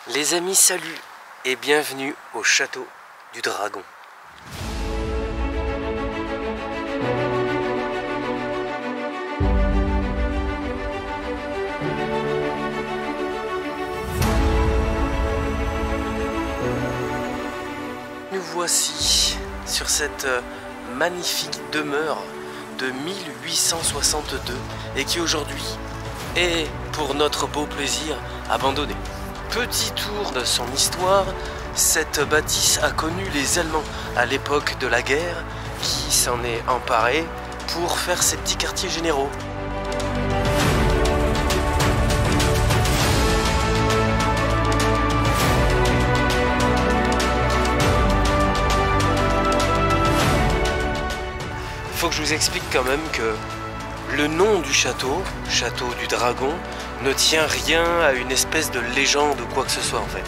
Les amis, salut et bienvenue au château du dragon. Nous voici sur cette magnifique demeure de 1862 et qui aujourd'hui est, pour notre beau plaisir, abandonnée. Petit tour de son histoire, cette bâtisse a connu les Allemands à l'époque de la guerre qui s'en est emparé pour faire ses petits quartiers généraux. Il faut que je vous explique quand même que le nom du château, château du dragon, ne tient rien à une espèce de légende ou quoi que ce soit en fait.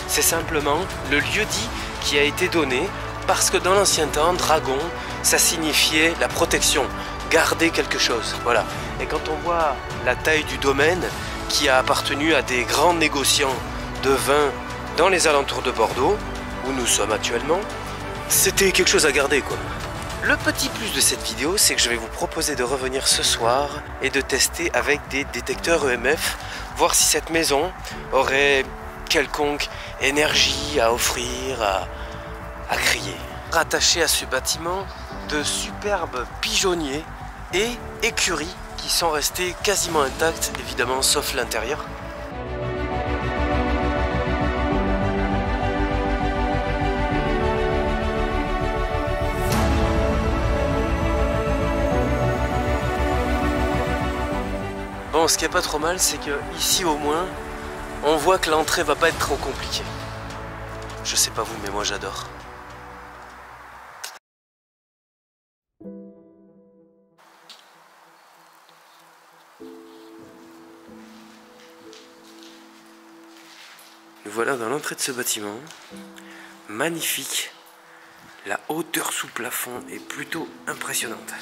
C'est simplement le lieu-dit qui a été donné parce que dans l'ancien temps, dragon, ça signifiait la protection, garder quelque chose, voilà. Et quand on voit la taille du domaine qui a appartenu à des grands négociants de vin dans les alentours de Bordeaux, où nous sommes actuellement, c'était quelque chose à garder quoi. Le petit plus de cette vidéo, c'est que je vais vous proposer de revenir ce soir et de tester avec des détecteurs EMF, voir si cette maison aurait quelconque énergie à offrir, à crier. Rattaché à ce bâtiment, de superbes pigeonniers et écuries qui sont restés quasiment intactes, évidemment, sauf l'intérieur. Bon, ce qui est pas trop mal, c'est que ici au moins, on voit que l'entrée va pas être trop compliquée. Je sais pas vous, mais moi j'adore. Nous voilà dans l'entrée de ce bâtiment. Magnifique. La hauteur sous plafond est plutôt impressionnante.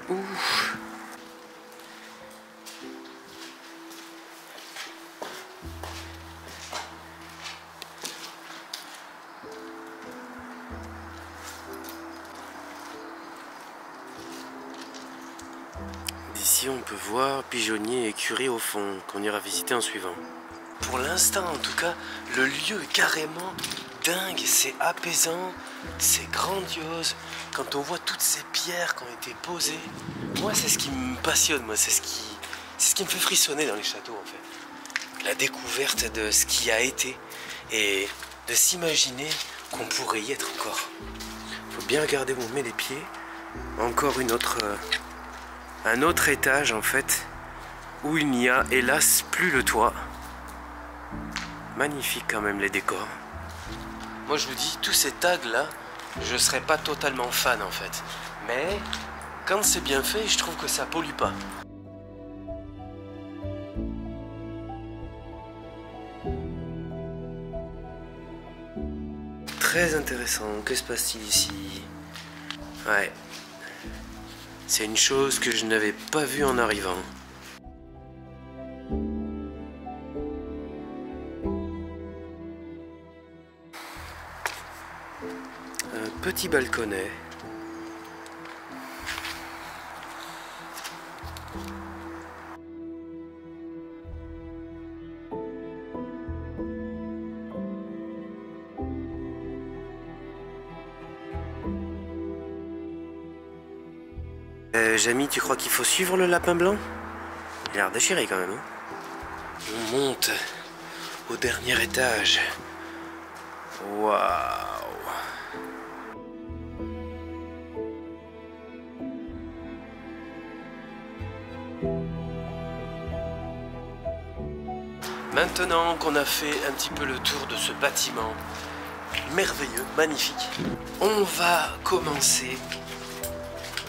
Ouf. D'ici on peut voir pigeonnier et écurie au fond, qu'on ira visiter en suivant. Pour l'instant en tout cas, le lieu est carrément dingue, c'est apaisant, c'est grandiose. Quand on voit toutes ces pierres qui ont été posées, moi c'est ce qui me passionne, moi c'est ce qui me fait frissonner dans les châteaux en fait. La découverte de ce qui a été et de s'imaginer qu'on pourrait y être encore. Faut bien regarder où on met les pieds. Encore un autre étage en fait, où il n'y a hélas plus le toit. Magnifique quand même les décors. Moi je vous dis, tous ces tags là, je serais pas totalement fan en fait. Mais quand c'est bien fait, je trouve que ça pollue pas. Très intéressant, que se passe-t-il ici? Ouais. C'est une chose que je n'avais pas vue en arrivant. Un petit balconnet. Jamy, tu crois qu'il faut suivre le lapin blanc? Il a l'air déchiré quand même. Hein. On monte au dernier étage. Waouh! Maintenant qu'on a fait un petit peu le tour de ce bâtiment merveilleux, magnifique, on va commencer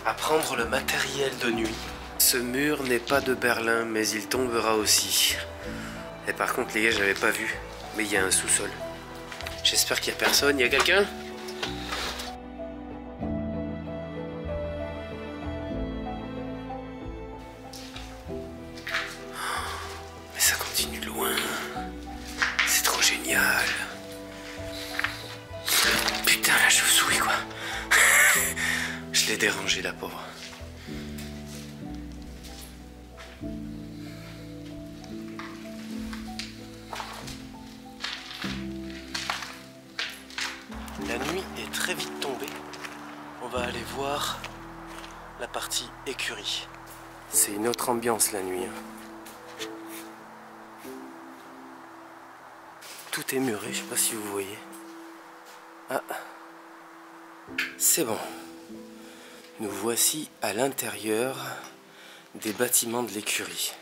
à prendre le matériel de nuit Ce mur n'est pas de Berlin, mais il tombera aussi. Et par contre, les gars, j'avais pas vu. Mais il y a un sous-sol. J'espère qu'il y a personne. Il y a quelqu'un? Mais ça continue loin. C'est trop génial. Putain, la chauve-souris, quoi. Je l'ai dérangé, la pauvre. La nuit est très vite tombée. On va aller voir la partie écurie. C'est une autre ambiance la nuit. Tout est muré, je sais pas si vous voyez. Ah, c'est bon. Nous voici à l'intérieur des bâtiments de l'écurie.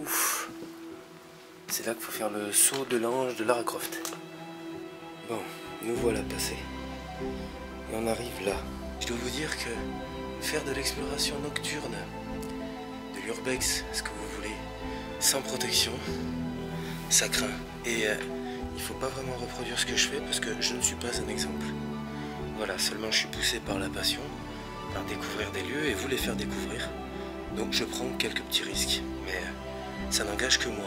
Ouf. C'est là qu'il faut faire le saut de l'ange de Lara Croft. Bon, nous voilà passés. Et on arrive là. Je dois vous dire que faire de l'exploration nocturne, de l'urbex, ce que vous voulez, sans protection, ça craint. Et il faut pas vraiment reproduire ce que je fais parce que je ne suis pas un exemple. Voilà, seulement je suis poussé par la passion, par découvrir des lieux et vous les faire découvrir. Donc je prends quelques petits risques, mais ça n'engage que moi.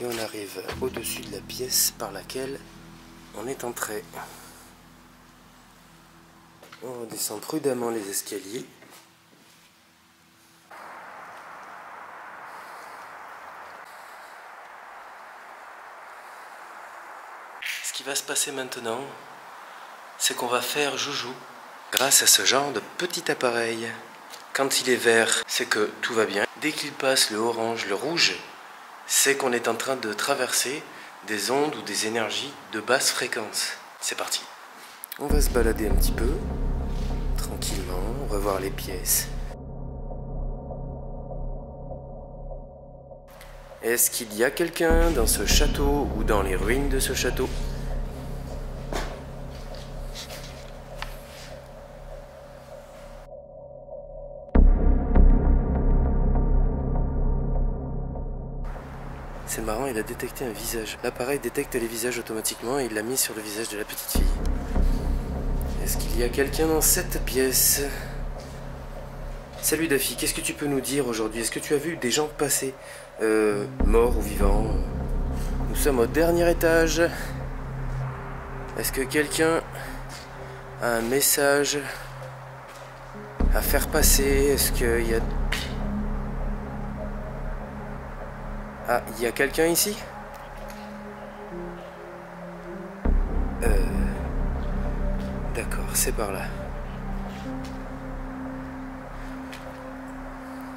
Et on arrive au-dessus de la pièce par laquelle on est entré. On redescend prudemment les escaliers. Ce qui va se passer maintenant, c'est qu'on va faire joujou grâce à ce genre de petit appareil. Quand il est vert, c'est que tout va bien. Dès qu'il passe le orange, le rouge, c'est qu'on est en train de traverser des ondes ou des énergies de basse fréquence. C'est parti. On va se balader un petit peu, tranquillement, revoir les pièces. Est-ce qu'il y a quelqu'un dans ce château ou dans les ruines de ce château ? C'est marrant, il a détecté un visage. L'appareil détecte les visages automatiquement et il l'a mis sur le visage de la petite fille. Est-ce qu'il y a quelqu'un dans cette pièce? Salut Daffy, qu'est-ce que tu peux nous dire aujourd'hui? Est-ce que tu as vu des gens passer, morts ou vivants? Nous sommes au dernier étage. Est-ce que quelqu'un a un message à faire passer? Est-ce qu'il y a... Ah, il y a quelqu'un ici? D'accord, c'est par là.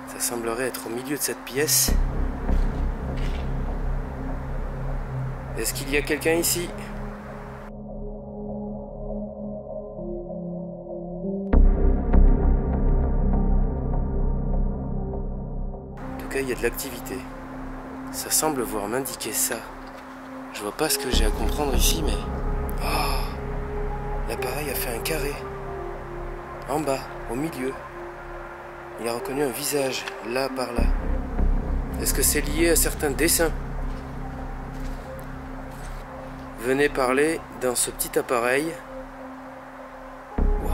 Ça semblerait être au milieu de cette pièce. Est-ce qu'il y a quelqu'un ici? En tout cas, il y a de l'activité. Ça semble voir m'indiquer ça. Je vois pas ce que j'ai à comprendre ici, mais... Oh! L'appareil a fait un carré. En bas, au milieu. Il a reconnu un visage, là, par là. Est-ce que c'est lié à certains dessins? Venez parler dans ce petit appareil. Wow.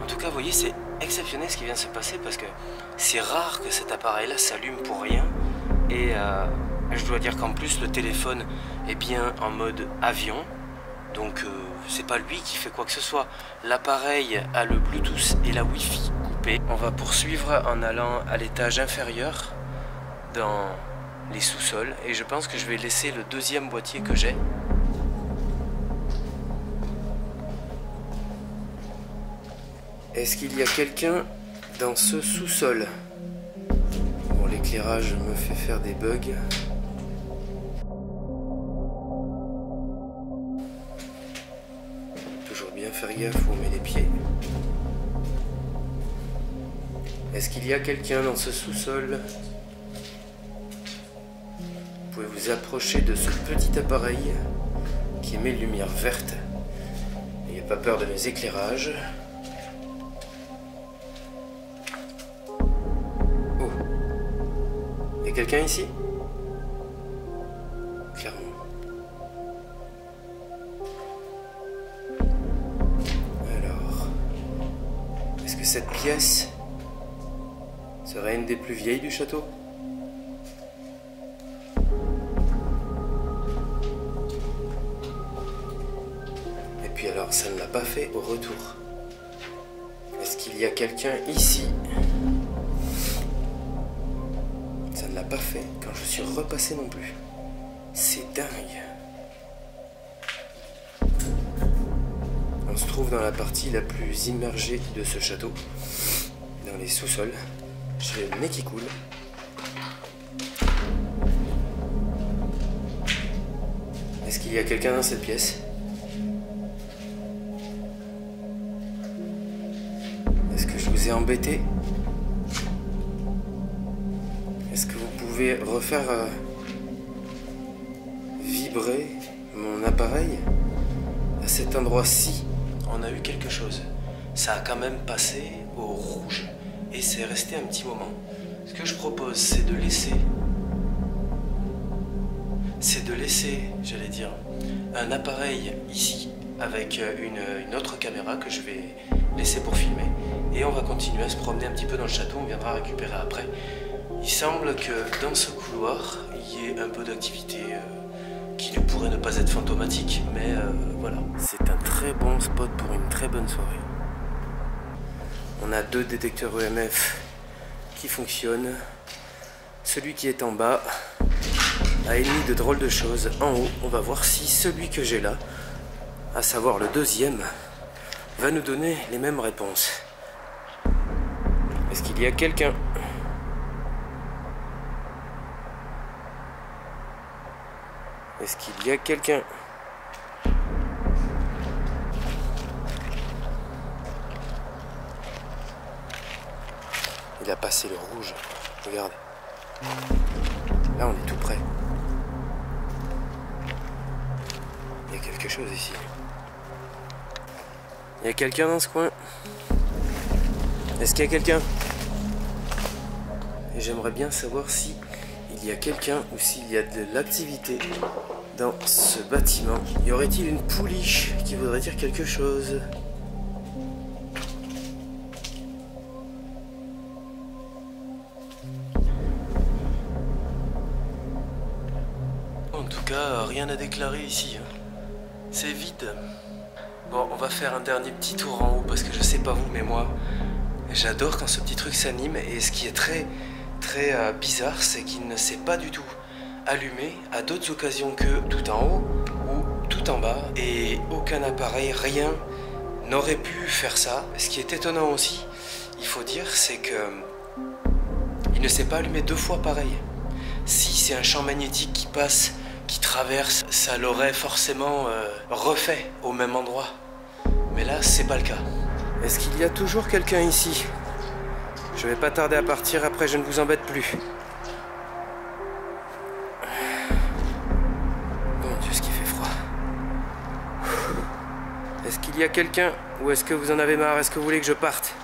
En tout cas, vous voyez, c'est exceptionnel ce qui vient de se passer parce que c'est rare que cet appareil-là s'allume pour rien. Et je dois dire qu'en plus le téléphone est bien en mode avion. Donc c'est pas lui qui fait quoi que ce soit. L'appareil a le Bluetooth et la Wi-Fi coupés. On va poursuivre en allant à l'étage inférieur dans les sous-sols. Et je pense que je vais laisser le deuxième boîtier que j'ai. Est-ce qu'il y a quelqu'un dans ce sous-sol? Bon, l'éclairage me fait faire des bugs. Toujours bien faire gaffe où on met les pieds. Est-ce qu'il y a quelqu'un dans ce sous-sol? Vous pouvez vous approcher de ce petit appareil qui émet une lumière verte. N'ayez pas peur de mes éclairages. Quelqu'un ici? Clairement. Alors, est-ce que cette pièce serait une des plus vieilles du château? Et puis alors, ça ne l'a pas fait au retour. Est-ce qu'il y a quelqu'un ici? Ça ne l'a pas fait quand je suis repassé non plus. C'est dingue. On se trouve dans la partie la plus immergée de ce château. Dans les sous-sols. J'ai le nez qui coule. Est-ce qu'il y a quelqu'un dans cette pièce? Est-ce que je vous ai embêté? Est-ce que vous pouvez refaire vibrer mon appareil? À cet endroit-ci, on a eu quelque chose. Ça a quand même passé au rouge et c'est resté un petit moment. Ce que je propose, c'est de laisser, j'allais dire, un appareil ici avec une autre caméra que je vais laisser pour filmer. Et on va continuer à se promener un petit peu dans le château, on viendra récupérer après. Il semble que dans ce couloir, il y ait un peu d'activité qui ne pourrait ne pas être fantomatique, mais voilà. C'est un très bon spot pour une très bonne soirée. On a 2 détecteurs EMF qui fonctionnent. Celui qui est en bas a émis de drôles de choses. En haut, on va voir si celui que j'ai là, à savoir le deuxième, va nous donner les mêmes réponses. Est-ce qu'il y a quelqu'un ? Est-ce qu'il y a quelqu'un? Il a passé le rouge. Regarde. Là, on est tout près. Il y a quelque chose ici. Il y a quelqu'un dans ce coin? Est-ce qu'il y a quelqu'un? Et j'aimerais bien savoir si il y a quelqu'un ou s'il y a de l'activité dans ce bâtiment. Y aurait-il une pouliche qui voudrait dire quelque chose? En tout cas, rien à déclarer ici. C'est vide. Bon, on va faire un dernier petit tour en haut parce que je sais pas vous, mais moi, j'adore quand ce petit truc s'anime. Et ce qui est très bizarre, c'est qu'il ne s'est pas du tout allumé à d'autres occasions que tout en haut ou tout en bas. Et aucun appareil, rien n'aurait pu faire ça. Ce qui est étonnant aussi, il faut dire, c'est que il ne s'est pas allumé 2 fois pareil. Si c'est un champ magnétique qui passe, qui traverse, ça l'aurait forcément refait au même endroit. Mais là, c'est pas le cas. Est-ce qu'il y a toujours quelqu'un ici ? Je vais pas tarder à partir, après je ne vous embête plus. Mon Dieu, ce qui fait froid. Est-ce qu'il y a quelqu'un ou est-ce que vous en avez marre? Est-ce que vous voulez que je parte?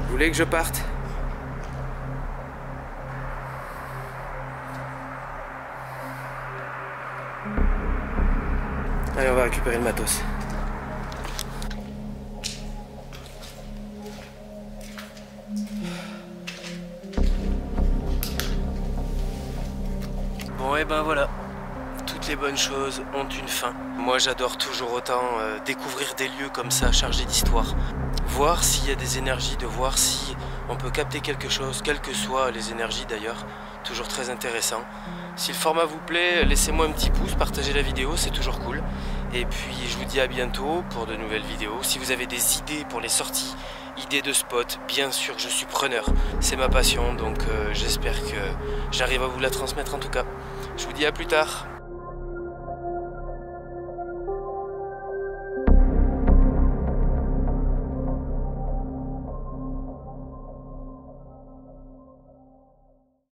Vous voulez que je parte? Allez, on va récupérer le matos. Bon et ben voilà, toutes les bonnes choses ont une fin. Moi j'adore toujours autant découvrir des lieux comme ça chargés d'histoire. Voir s'il y a des énergies, de voir si on peut capter quelque chose, quelles que soient les énergies d'ailleurs. Toujours très intéressant. Si le format vous plaît, laissez-moi un petit pouce, partagez la vidéo, c'est toujours cool. Et puis je vous dis à bientôt pour de nouvelles vidéos. Si vous avez des idées pour les sorties, idées de spots, bien sûr je suis preneur. C'est ma passion, donc j'espère que j'arrive à vous la transmettre en tout cas. Je vous dis à plus tard.